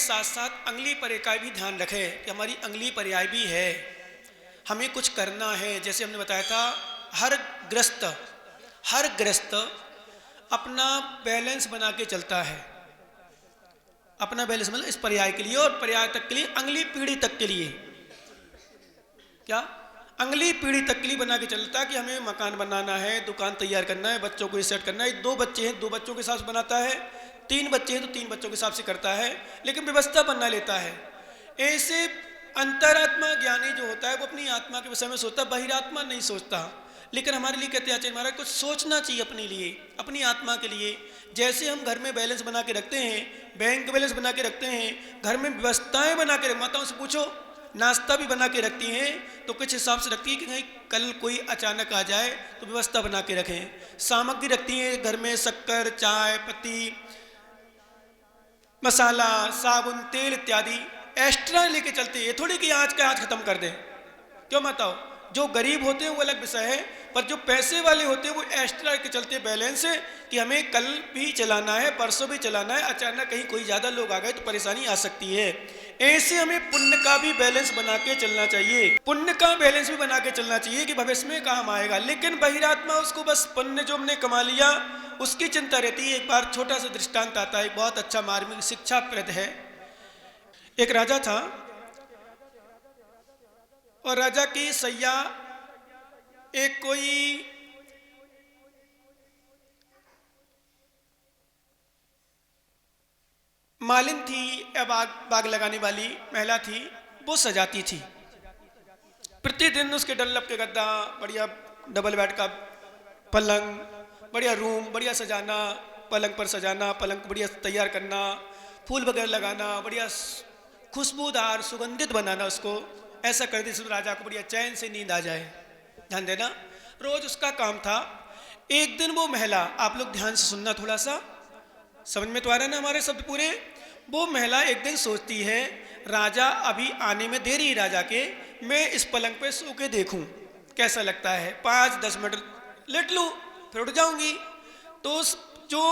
साथ साथ अंगुली पर्याय का भी ध्यान रखें कि हमारी अंगुली पर्याय भी है, हमें कुछ करना है। जैसे हमने बताया था, हर गृहस्थ अपना बैलेंस बना के चलता है, अपना बैलेंस मतलब इस पर्याय के लिए और पर्याय तक के लिए, अगली पीढ़ी तक के लिए, क्या अगली पीढ़ी तक के लिए बना के चलता है कि हमें मकान बनाना है, दुकान तैयार करना है, बच्चों को सेट करना है। 2 बच्चे हैं, 2 बच्चों के हिसाब से बनाता है, 3 बच्चे हैं तो 3 बच्चों के हिसाब से करता है, लेकिन व्यवस्था बना लेता है। ऐसे अंतरात्मा ज्ञानी जो होता है वो अपनी आत्मा के विषय में सोचता, बहिरात्मा नहीं सोचता। लेकिन हमारे लिए कहते हैं आचार्य महाराज, कुछ सोचना चाहिए अपने लिए, अपनी आत्मा के लिए। जैसे हम घर में बैलेंस बना के रखते हैं, बैंक बैलेंस बना के रखते हैं, घर में व्यवस्थाएं बना के, माताओं से पूछो, नाश्ता भी बना के रखती हैं तो कुछ हिसाब से रखती है कि कहीं कल कोई अचानक आ जाए तो व्यवस्था बना के रखें। सामग्री रखती हैं घर में, शक्कर, चाय पत्ती, मसाला, साबुन, तेल इत्यादि एक्स्ट्रा लेके चलते हैं। ये थोड़ी कि आज का आज खत्म कर दें, क्यों बताओ। जो गरीब होते हैं वो अलग विषय है, पर जो पैसे वाले होते हैं वो एक्स्ट्रा लेके चलते हैं बैलेंस, कि हमें कल भी चलाना है, परसों भी चलाना है, अचानक कहीं कोई ज़्यादा लोग आ गए तो परेशानी आ सकती है। ऐसे हमें पुण्य का भी बैलेंस बना के चलना चाहिए, पुण्य का बैलेंस भी बना के चलना चाहिए कि भविष्य में काम आएगा। लेकिन बहिरात्मा उसको बस पुण्य जो हमने कमा लिया उसकी चिंता रहती है। एक बार छोटा सा दृष्टांत आता है, बहुत अच्छा मार्मिक शिक्षाप्रद है। एक राजा था और राजा की सैया एक कोई मालिन थी या बाग लगाने वाली महिला थी, वो सजाती थी। प्रतिदिन उसके डल्लब के गद्दा, बढ़िया डबल बेड का पलंग, बढ़िया रूम बढ़िया सजाना, पलंग पर सजाना, पलंग बढ़िया तैयार करना, फूल वगैरह लगाना, बढ़िया खुशबूदार सुगंधित बनाना उसको। ऐसा कर दी राजा को बढ़िया चैन से नींद आ जाए। ध्यान देना, रोज उसका काम था। एक दिन वो महिला, आप लोग ध्यान से सुनना, थोड़ा सा समझ में तो आ रहा है ना हमारे शब्द पूरे। वो महिला एक दिन सोचती है, राजा अभी आने में देरी है राजा के, मैं इस पलंग पे सो के देखूं कैसा लगता है, 5-10 मिनट लेट लूं फिर उठ जाऊंगी। तो जो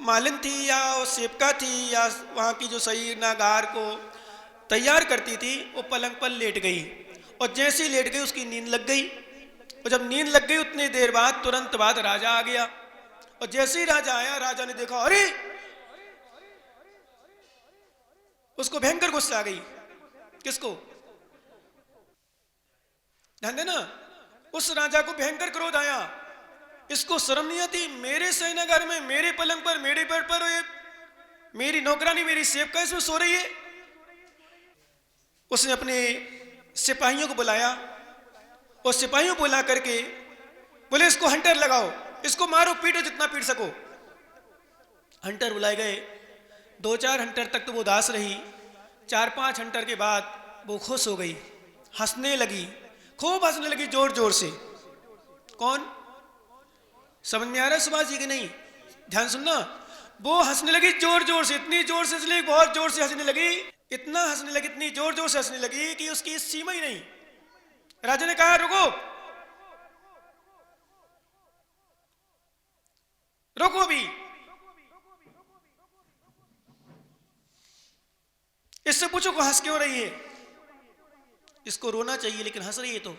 मालिन थी या सेवका थी या वहाँ की जो सही नागार को तैयार करती थी, वो पलंग पर लेट गई और जैसे ही लेट गई उसकी नींद लग गई। और जब नींद लग गई उतनी देर बाद, तुरंत बाद राजा आ गया। और जैसे ही राजा आया, राजा ने देखा, अरे, उसको भयंकर गुस्सा आ गई। किसको? ध्यान देना, उस राजा को भयंकर क्रोध आया। इसको शर्म नहीं आती, मेरे सैनागार में, मेरे पलंग पर, मेरे बेड पर मेरी नौकरानी, मेरी सेवका इसमें सो रही है। उसने अपने सिपाहियों को बुलाया और सिपाहियों को बुला करके बोले, इसको हंटर लगाओ, इसको मारो पीटो जितना पीट सको। हंटर बुलाए गए। 2-4 हंटर तक तो वो उदास रही। 4-5 हंटर के बाद वो खुश हो गई, हंसने लगी, खूब हंसने लगी जोर जोर से। कौन? समझ में आ रहा है सुभाष जी की नहीं? ध्यान सुनना। वो हंसने लगी जोर जोर से, इतनी जोर से हंसने लगी, बहुत जोर से हंसने लगी, इतना हंसने लगी, इतनी जोर जोर से हंसने लगी कि उसकी सीमा ही नहीं। राजा ने कहा, रुको रुको भी, इससे पूछो को हंस क्यों रही है। इसको रोना चाहिए लेकिन हंस रही है तो।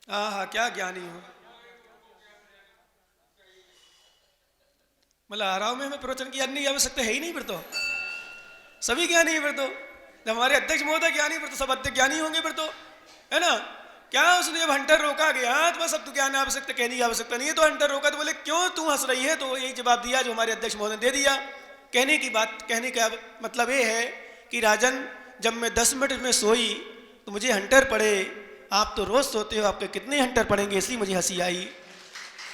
हाँ, क्या ज्ञानी हो। मतलब आराम में हमें प्रवचन की अन्य आवश्यकता है ही नहीं, फिर तो सभी ज्ञानी है। फिर तो जब हमारे अध्यक्ष महोदय ज्ञानी, फिर तो सब अध्यक्ष ज्ञानी होंगे फिर तो, है ना। क्या उसने जब हंटर रोका गया तो बस अब तो ज्ञान आवश्यकता, कहने की आवश्यकता नहीं है। तो हंटर रोका तो बोले, क्यों तू हंस रही है? तो यही जवाब दिया जो हमारे अध्यक्ष महोदय ने दे दिया। कहने की बात, कहने का मतलब ये है कि राजन, जब मैं 10 मिनट में सोई तो मुझे हंटर पड़े, आप तो रोज सोते हो, आपके कितने हंटर पड़ेंगे, इसलिए मुझे हंसी आई।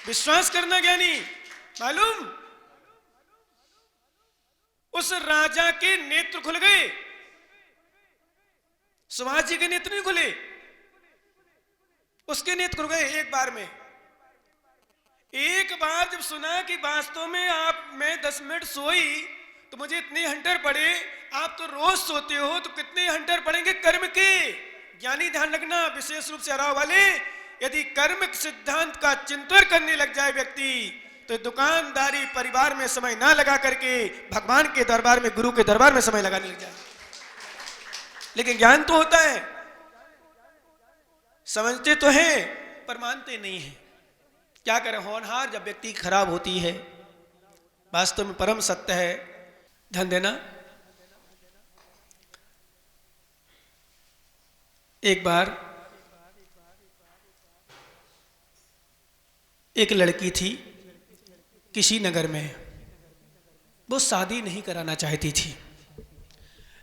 विश्वास करना ज्ञानी। मालूम, उस राजा के नेत्र खुल गए, सुभाष जी के नेत्र नहीं खुले, उसके नेत्र खुल गए एक बार में। एक बार जब सुना कि वास्तव में मैं 10 मिनट सोई तो मुझे इतने हंटर पड़े, आप तो रोज सोते हो तो कितने हंटर पड़ेंगे कर्म के। ज्ञानी ध्यान रखना, विशेष रूप से हराव वाले, यदि कर्म सिद्धांत का चिंतन करने लग जाए व्यक्ति तो दुकानदारी परिवार में समय ना लगा करके भगवान के दरबार में, गुरु के दरबार में समय लगाने लग जाए। लेकिन ज्ञान तो होता है, समझते तो हैं पर मानते नहीं हैं। क्या करें, होनहार जब व्यक्ति खराब होती है, वास्तव में परम सत्य है। ध्यान देना, एक बार एक लड़की थी किसी नगर में, वो शादी नहीं कराना चाहती थी,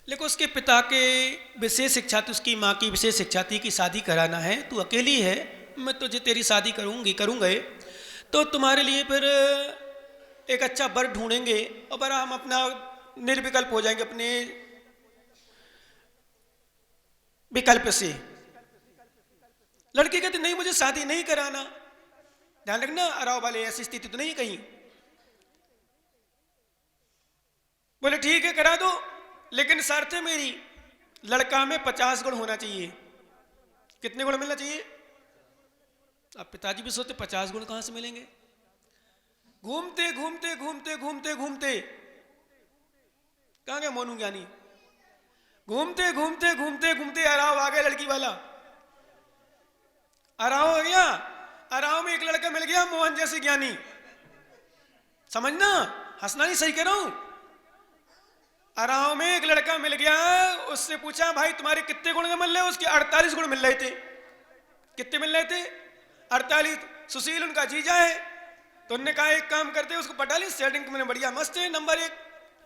लेकिन उसके पिता के विशेष इच्छा थी, उसकी माँ की विशेष इच्छा थी कि शादी कराना है, तू अकेली है, मैं तुझे तेरी शादी करूँगा, तो तुम्हारे लिए फिर एक अच्छा वर ढूंढेंगे और बड़ा हम अपना निर्विकल्प हो जाएंगे अपने विकल्प से। लड़की कहती नहीं, मुझे शादी नहीं कराना। ध्यान रखना, अराव वाले ऐसी स्थिति तो नहीं कहीं। बोले ठीक है करा दो, लेकिन शर्त है मेरी, लड़का में 50 गुण होना चाहिए। कितने गुण मिलना चाहिए? अब पिताजी भी सोचते 50 गुण कहां से मिलेंगे। घूमते घूमते घूमते घूमते घूमते कहां गया मोनू ज्ञानी, घूमते घूमते घूमते घूमते अराव आ गया लड़की वाला। अराव हो गया, अराव में एक लड़का मिल गया मोहन जैसे ज्ञानी। समझना, हंसना नहीं, सही कह रहा हूं। अराव में एक लड़का मिल गया, उससे पूछा भाई तुम्हारे कितने गुण मिल रहे? उसके 48 गुण मिल रहे थे। कितने मिल रहे थे? 48। सुशील उनका जीजा है, तो उन्होंने कहा एक काम करते उसको पटा ली, सेटिंग मैंने बढ़िया मस्त है, नंबर 1।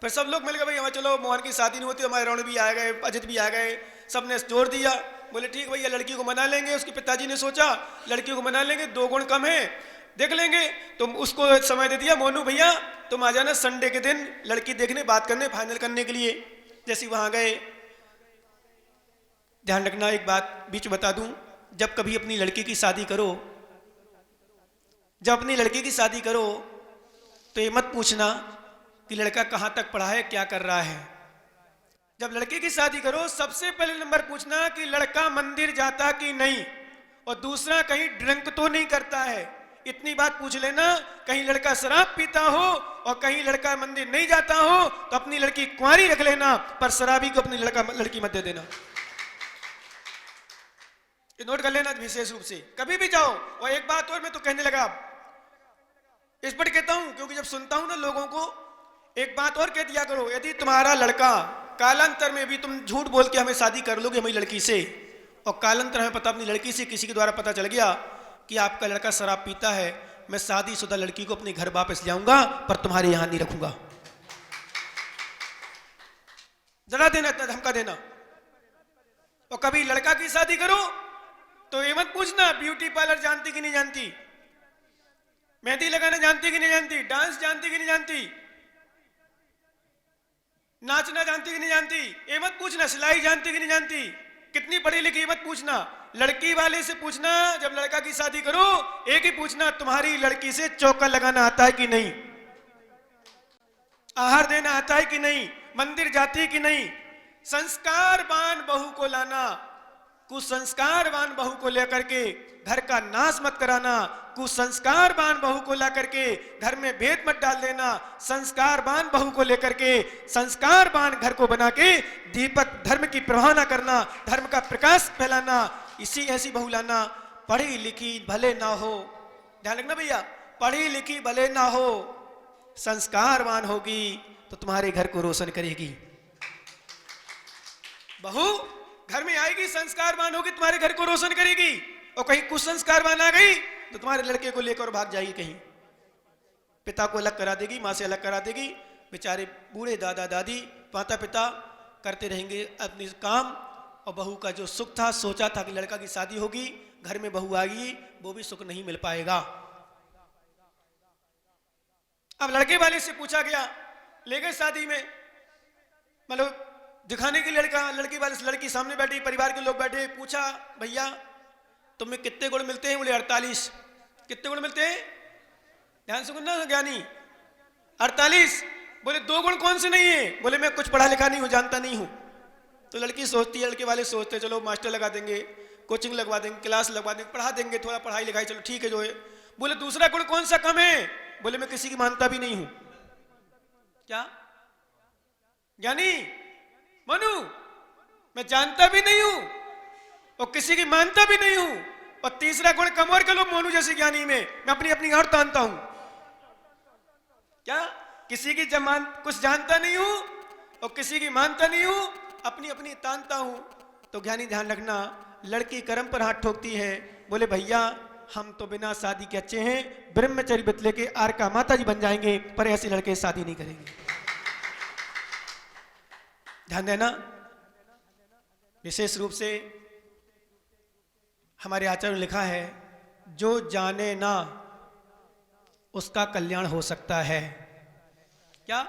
फिर सब लोग मिल गए, भाई हमारे चलो मोहन की शादी नहीं होती, हमारे रौन भी आ गए, अजित भी आ गए, सबने जोर दिया। बोले ठीक भैया लड़की को मना लेंगे। उसके पिताजी ने सोचा लड़की को मना लेंगे, 2 गुण कम है, देख लेंगे। तो उसको समय दे दिया, मोनू भैया तुम आ जाना संडे के दिन लड़की देखने, बात करने, फाइनल करने के लिए। जैसे वहां गए, ध्यान रखना एक बात बीच बता दूं, जब कभी अपनी लड़की की शादी करो, जब अपनी लड़की की शादी करो तो ये मत पूछना कि लड़का कहां तक पढ़ा है, क्या कर रहा है। जब लड़की की शादी करो सबसे पहले नंबर पूछना कि लड़का मंदिर जाता कि नहीं, और दूसरा कहीं ड्रिंक तो नहीं करता है। इतनी बात पूछ लेना, कहीं लड़का शराब पीता हो और कहीं लड़का मंदिर नहीं जाता हो तो अपनी लड़की कुंवारी रख लेना, पर शराबी को अपनी लड़की मत दे देना। ये नोट कर लेना विशेष रूप से, कभी भी जाओ। और एक बात और मैं तो कहने लगा, इस पर कहता हूं क्योंकि जब सुनता हूं ना लोगों को, एक बात और कह दिया करो, यदि तुम्हारा लड़का कालांतर में भी तुम झूठ बोल के हमें शादी कर लोगे हमारी लड़की से, और कालांतर हमें पता अपनी लड़की से किसी के द्वारा पता चल गया कि आपका लड़का शराब पीता है, मैं शादीशुदा लड़की को अपने घर वापस ले आऊंगा, पर तुम्हारे यहां नहीं रखूंगा। जरा देना, धमका देना। और कभी लड़का की शादी करो तो ये मत पूछना ब्यूटी पार्लर जानती कि नहीं जानती, मेहंदी लगाना जानती कि नहीं जानती, डांस जानती कि नहीं जानती, नाचना जानती कि नहीं जानती, ये मत पूछना सिलाई जानती कि नहीं जानती, कितनी पढ़ी लिखी, ये मत पूछना। लड़की वाले से पूछना, जब लड़का की शादी करो एक ही पूछना, तुम्हारी लड़की से चौका लगाना आता है कि नहीं, आहार देना आता है कि नहीं, मंदिर जाती कि नहीं। संस्कारवान बहू को लाना, कुसंस्कारवान बहू को लेकर के घर का नाश मत कराना, कुसंस्कारवान बहू को ला करके घर में भेद मत डाल देना, संस्कारवान बहू को लेकर के संस्कारवान घर को बना के दीपक धर्म की प्रवाह न करना, धर्म का प्रकाश फैलाना, इसी ऐसी बहू लाना। पढ़ी लिखी भले ना हो, ध्यान रखना भैया, पढ़ी लिखी भले ना हो, संस्कारवान होगी तो तुम्हारे घर को रोशन करेगी। बहू घर में आएगी, संस्कारवान होगी, तुम्हारे घर को रोशन करेगी। और कहीं कुसंस्कारवान आ गई तो तुम्हारे लड़के को लेकर भाग जाएगी, कहीं पिता को अलग करा देगी, माँ से अलग करा देगी। बेचारे बूढ़े दादा दादी माता पिता करते रहेंगे अपने काम, और बहू का जो सुख था, सोचा था कि लड़का की शादी होगी, घर में बहू आएगी, वो भी सुख नहीं मिल पाएगा। अब लड़के वाले से पूछा गया, ले गए शादी में, मतलब दिखाने की लड़की वाले से लड़की सामने बैठी, परिवार के लोग बैठे, पूछा भैया तुम्हें कितने गुण मिलते हैं? बोले 48। कितने गुण मिलते हैं? ध्यान से सुनना ज्ञानी, 48। बोले 2 गुण कौन से नहीं है? बोले मैं कुछ पढ़ा लिखा नहीं हूं, जानता नहीं हूं। तो लड़की सोचती है, लड़के वाले सोचते चलो मास्टर लगा देंगे, कोचिंग लगवा देंगे, क्लास लगवा देंगे, पढ़ा देंगे, थोड़ा पढ़ाई लिखाई, चलो ठीक है जो है। बोले दूसरा गुण कौन सा कम है? बोले मैं किसी की मानता भी नहीं हूं। क्या ज्ञानी मनु, मैं जानता भी नहीं हूं और किसी की मानता भी नहीं हूं, और तीसरा गुण कम और लो मोनू जैसे ज्ञानी में मैं अपनी अपनी गांठ तानता हूं। क्या किसी की कुछ जानता नहीं हूं और किसी की मानता नहीं हूं, अपनी अपनी तानता हूं। तो ज्ञानी ध्यान रखना, लड़की कर्म पर हाथ ठोकती है, बोले भैया हम तो बिना शादी के अच्छे हैं, ब्रह्मचर्य व्रत लेके आर का माता जी बन जाएंगे, पर ऐसे लड़के शादी नहीं करेंगे। ध्यान देना, विशेष रूप से हमारे आचार्य ने लिखा है, जो जाने ना उसका कल्याण हो सकता है। क्या?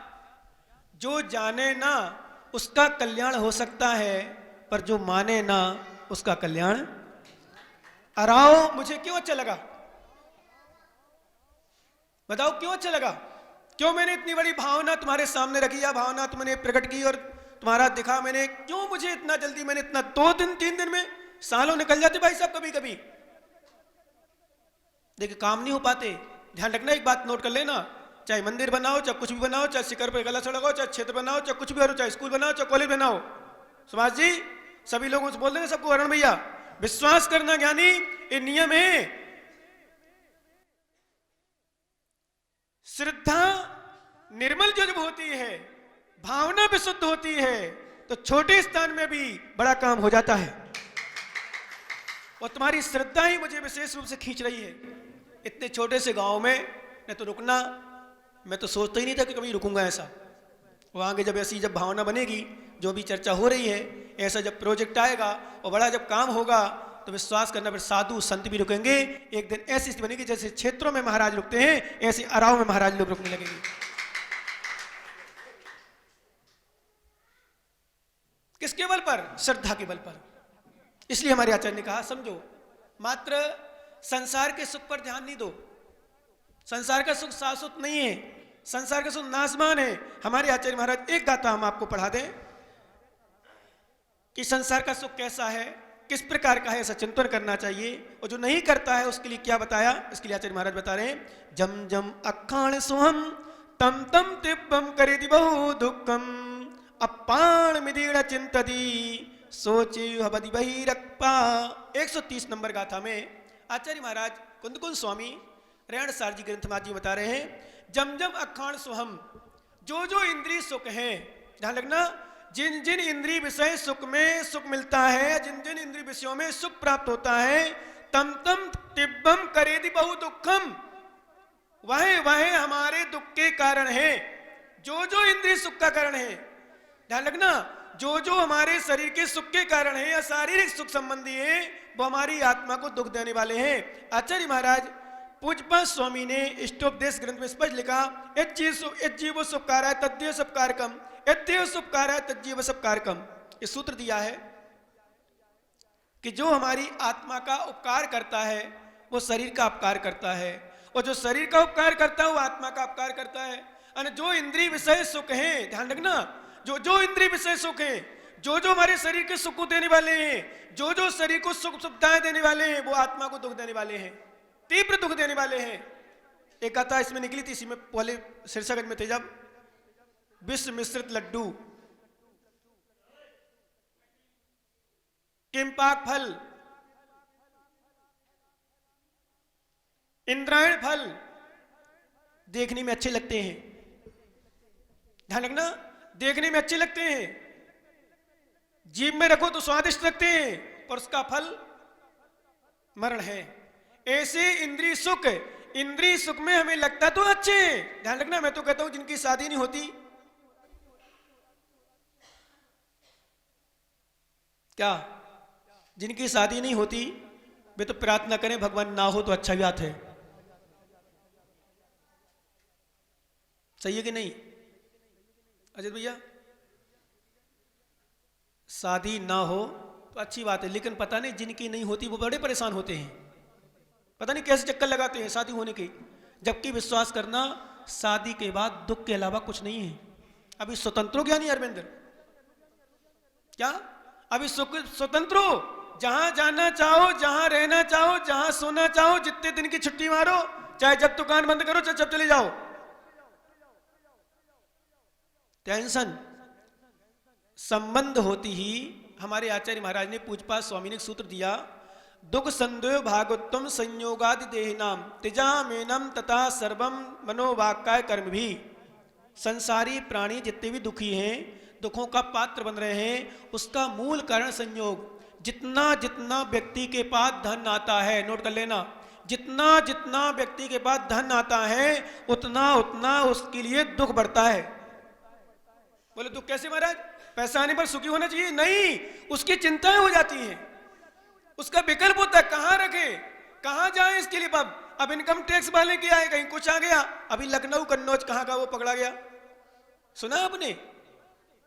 जो जाने ना उसका कल्याण हो सकता है, पर जो माने ना उसका कल्याण। अराओ मुझे क्यों अच्छा लगा? बताओ क्यों अच्छा लगा? क्यों मैंने इतनी बड़ी भावना तुम्हारे सामने रखी, या भावना तुमने प्रकट की और तुम्हारा दिखा मैंने, क्यों मुझे इतना जल्दी, मैंने इतना 2 दिन 3 दिन में सालों निकल जाते भाई साहब कभी कभी। देखिए काम नहीं हो पाते। ध्यान रखना, एक बात नोट कर लेना, चाहे मंदिर बनाओ, चाहे कुछ भी बनाओ, चाहे शिखर पर गला लगाओ, चाहे क्षेत्र बनाओ, चाहे कुछ भी करो, चाहे स्कूल बनाओ, चाहे कॉलेज बनाओ, सुभाष जी सभी लोगों से बोल देंगे, सबको वरुण भैया विश्वास करना ज्ञानी ये नियम है। श्रद्धा निर्मल जब होती है, भावना विशुद्ध होती है, तो छोटे स्थान में भी बड़ा काम हो जाता है। और तुम्हारी श्रद्धा ही मुझे विशेष रूप से खींच रही है। इतने छोटे से गांव में न तो रुकना, मैं तो सोचता ही नहीं था कि कभी रुकूंगा ऐसा। वहां के जब ऐसी जब भावना बनेगी, जो भी चर्चा हो रही है, ऐसा जब प्रोजेक्ट आएगा और बड़ा जब काम होगा, तो विश्वास करना फिर साधु संत भी रुकेंगे। एक दिन ऐसी स्थिति बनेगी जैसे क्षेत्रों में महाराज रुकते हैं, ऐसे अराव में महाराज लोग रुकने लगेंगे। किसके बल पर? श्रद्धा के बल पर। इसलिए हमारे आचार्य ने कहा, समझो मात्र संसार के सुख पर ध्यान नहीं दो। संसार का सुख शाश्वत नहीं है, संसार का सुख नाशवान है। हमारे आचार्य महाराज एक गाथा हम आपको पढ़ा दें कि संसार का सुख कैसा है, किस प्रकार का है, ऐसा चिंतन करना चाहिए। और जो नहीं करता है उसके लिए क्या बताया, इसके लिए आचार्य महाराज बता रहे हैं, जम जम अखाण सुहम तम तम तिब्बम करेदि बहु दुखम अपाण मिदीड़ चिंतदी सोचे हबदि बहिरक्पा। 130 नंबर गाथा में आचार्य महाराज कुंदकुंज स्वामी रेण सार जी ग्रंथमाज जी बता रहे हैं, जम जम अखाण सुहम, जो जो इंद्रिय सुख है, ध्यान रखना, जिन जिन इंद्रिय विषय सुख में सुख मिलता है, जिन जिन इंद्रिय विषयों में सुख प्राप्त होता है, तम तम तिब्बम करेदि बहु दुखम, वह वह हमारे दुख के कारण है। जो जो इंद्रिय सुख का कारण है, ध्यान रखना, जो जो हमारे शरीर के सुख के कारण है या शारीरिक सुख संबंधी है, वो हमारी आत्मा को दुख देने वाले हैं। आचार्य महाराज पूज्यपाद स्वामी ने इष्टोपदेश ग्रंथ में स्पष्ट लिखा, यज्जीव सुपकाराय तद्देव सुपकारकम, यद्देव सुपकाराय तज्जीव सुपकारकम। ये सूत्र दिया है कि जो हमारी आत्मा का उपकार करता है वो शरीर का उपकार करता है, और जो शरीर का उपकार करता है वो आत्मा का उपकार करता है। और जो इंद्रिय विषय सुख है, ध्यान रखना, जो जो इंद्रिय विषय सुख है, जो जो हमारे शरीर के सुख को देने वाले हैं, जो जो शरीर को सुख सुविधाएं देने वाले हैं, वो आत्मा को दुख देने वाले हैं, तीव्र दुख देने वाले हैं। एक कथा इसमें निकली थी, इसी में पहले शीर्षक में थे, जब विश्व मिश्रित लड्डू, किम्पाक फल, इंद्रायण फल देखने में अच्छे लगते हैं, ध्यान रखना, देखने में अच्छे लगते हैं, जीभ में रखो तो स्वादिष्ट लगते हैं, पर उसका फल मरण है। ऐसे इंद्रिय सुख में हमें लगता तो अच्छे हैं, ध्यान रखना, मैं तो कहता हूं जिनकी शादी नहीं होती, क्या जिनकी शादी नहीं होती वे तो प्रार्थना करें भगवान ना हो तो अच्छा बात है। सही है कि नहीं अजित भैया? शादी ना हो तो अच्छी बात है, लेकिन पता नहीं जिनकी नहीं होती वो बड़े परेशान होते हैं, पता नहीं कैसे चक्कर लगाते हैं शादी होने के। जबकि विश्वास करना, शादी के बाद दुख के अलावा कुछ नहीं है। अभी स्वतंत्र हो, ज्ञानी अरविंद, क्या अभी स्वतंत्र हो, जहां जाना चाहो, जहां रहना चाहो, जहां सोना चाहो, जितने दिन की छुट्टी मारो, चाहे जब दुकान बंद करो चाहे जब चले जाओ। टेंशन संबंध होती ही हमारे आचार्य महाराज ने पूजपाठ स्वामी ने एक सूत्र दिया, दुख संदेह भागोत्तम संयोगादि देहनाम तिजामेनम तथा सर्वम मनोवाक्काय कर्म भी। संसारी प्राणी जितने भी दुखी हैं, दुखों का पात्र बन रहे हैं, उसका मूल कारण संयोग। जितना जितना व्यक्ति के पास धन आता है, नोट कर लेना, जितना जितना व्यक्ति के पास धन आता है उतना उतना उसके लिए दुख बढ़ता है। बोले दुख कैसे महाराज, पैसा आने पर सुखी होना चाहिए? नहीं, उसकी चिंताएं हो जाती हैं, उसका विकल्प होता है कहां रखे, कहां जाए इसके लिए। अब इनकम टैक्स वाले के आए, कहीं कुछ आ गया, अभी लखनऊ कन्नौज कहां का वो पकड़ा गया, सुना आपने?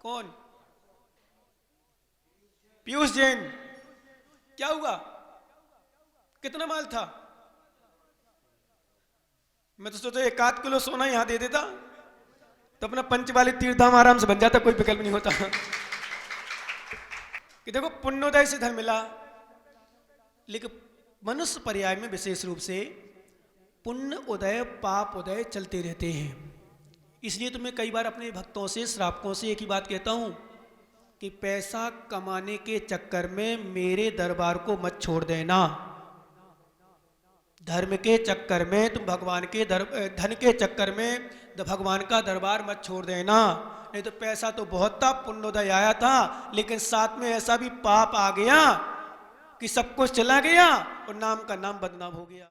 कौन? पीयूष जैन। क्या हुआ, कितना माल था? मैं तो सोचा 1 किलो सोना यहां दे देता तो अपना पंच वाले तीर्थधाम आराम से बन जाता, कोई विकल्प नहीं होता। कि देखो पुण्योदय से धन मिला, लेकिन मनुष्य पर्याय में विशेष रूप से पुण्य उदय पाप उदय चलते रहते हैं। इसलिए तो मैं कई बार अपने भक्तों से श्रावकों से एक ही बात कहता हूं कि पैसा कमाने के चक्कर में मेरे दरबार को मत छोड़ देना। धर्म के चक्कर में तुम भगवान के धन के चक्कर में भगवान का दरबार मत छोड़ देना। नहीं तो पैसा तो बहुत था, पुण्योदय आया था, लेकिन साथ में ऐसा भी पाप आ गया कि सब कुछ चला गया और नाम का नाम बदनाम हो गया।